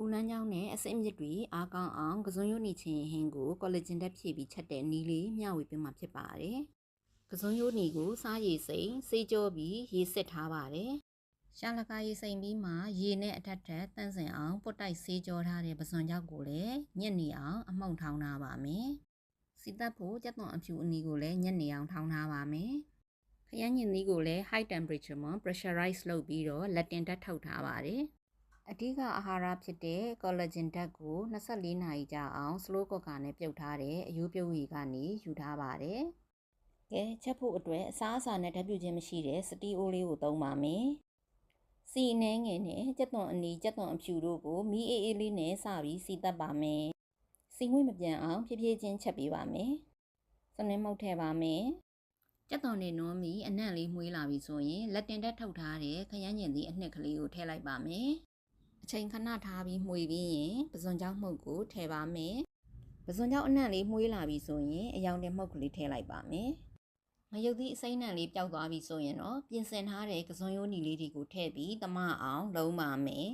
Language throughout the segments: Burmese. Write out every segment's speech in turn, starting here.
ဦးလန်းချောင်းနဲ့အစိမ့်မြစ်တွေအားကောင်းအောင်ကစွန်းရိုးနေချင်းဟင်းကိုကော်လာဂျင်ဓာတ်ဖြည့်ပြီးချက်တဲ့နီးလေးမျှဝေပေးမှာဖြစ်ပါတယ်။ကစွန်းရိုးနေကိုစားရည်စိမ်စေးကြောပြီးရေစစ်ထားပါတယ်။ရှာလကာရည်စိမ်ပြီးမှရေနဲ့အထက်ထက်တန့်စင်အောင်ပုတ်တိုက်စေးကြောထားတဲ့ပစွန်ကြောက်ကိုလည်းညက်နေအောင်အမှုန့်ထောင်းထားပါမယ်။စီတက်ဖို့ကြက်သွန်အဖြူအနီကိုလည်းညက်နေအောင်ထောင်းထားပါမယ်။ခရမ်းညင်သီးကိုလည်း high temperature မှာ pressurize လုပ်ပြီးတော့လက်တင်ဓာတ်ထုတ်ထားပါတယ်။အဓိကအာဟာရဖြစ်တဲ့ကော်လာဂျင်ဓာတ်ကို24နာရီကြာအောင် slow cooker နဲ့ပြုတ်ထားတဲ့အယိုးပြုတ်ရည်ကနေယူထားပါတယ်။ကဲချက်ဖို့အတွက်အစားအစာနဲ့ဓာတ်ပြုခြင်းမရှိတဲ့စတီးအိုးလေးကိုသုံးပါမယ်။စီနှဲငယ်နဲ့ကြက်သွန်အနီကြက်သွန်အဖြူတို့ကိုမီးအေးအေးလေးနဲ့စပြီးစီတက်ပါမယ်။စီငွေ့မပြန်အောင်ဖြည်းဖြည်းချင်းချက်ပေးပါမယ်။စနစ်မုတ်ထည့်ပါမယ်။ကြက်သွန်နဲ့နွမ်းပြီးအနံ့လေးမှုေးလာပြီဆိုရင်လက်တင်ဓာတ်ထုတ်ထားတဲ့ခရမ်းညင်သီးအနှစ်ကလေးကိုထည့်လိုက်ပါမယ်။အချိန်ခဏထားပြီးမှုေးပြီးရင်ပစွန်ကြောက်မှုတ်ကိုထည့်ပါမယ်။ပစွန်ကြောက်အနံ့လေးမှုေးလာပြီဆိုရင်အယောင်တင်မှုတ်ကလေးထည့်လိုက်ပါမယ်။ငရုတ်သီးအစိမ်းနံလေးပျောက်သွားပြီဆိုရင်တော့ပြင်ဆင်ထားတဲ့ကစွန်ရိုးနီလေးတွေကိုထည့်ပြီးသမအောင်လုံးပါမယ်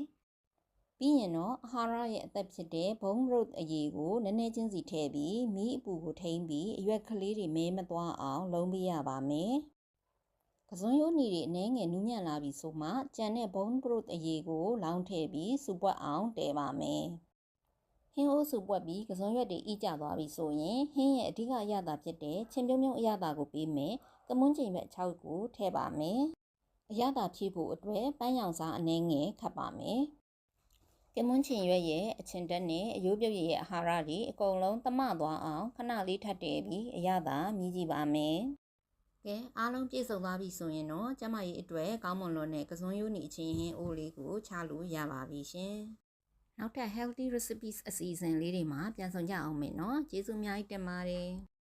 ။ပြီးရင်တော့အာဟာရရဲ့အသက်ဖြစ်တဲ့ဘုံရုတ်အရည်ကိုနည်းနည်းချင်းစီထည့်ပြီးမီးအပူကိုထိန်းပြီးအရွက်ကလေးတွေမဲမသွားအောင်လုံးပေးရပါမယ်။ကစွန်ရိုးနီတွေအနှဲငယ်နူးညံ့လာပြီဆိုမှကြံတဲ့ဘုံပရုတ်အရည်ကိုလောင်းထည့်ပြီးစူပွက်အောင်တည်ပါမယ်။ဟင်းအိုးစူပွက်ပြီးကစွန်ရွက်တွေအီးကျသွားပြီဆိုရင်ဟင်းရဲ့အဓိကအရသာဖြစ်တဲ့ချင်းပြုံးပြုံးအရသာကိုပေးမယ်။ကမွန်းချိန်ဘက်6ကိုထည့်ပါမယ်။အရသာဖြည့်ဖို့အတွက်ပန်းရောင်စားအနှဲငယ်ခတ်ပါမယ်။ကမွန်းချိန်ရွက်ရဲ့အချင်တက်နဲ့အယိုးပြုတ်ရဲ့အာဟာရတွေအကုန်လုံးသမသွားအောင်ခဏလေးထပ်တည်ပြီးအရသာမြည်ကြည့်ပါမယ်။ကဲအားလုံးပြည့်စုံသွားပြီဆိုရင်တော့ကျမကြီးအတွက်ကောင်းမွန်လွန်တဲ့ကစွန်ရိုးနီအချင်းဟင်းအိုးလေးကိုချလို့ရပါပြီရှင်။နောက်ထပ် healthy recipes အစီအစဉ်လေးတွေမှာပြန်ဆောင်ကြအောင်မယ်နော်။ကျေးဇူးအများကြီးတင်ပါတယ်။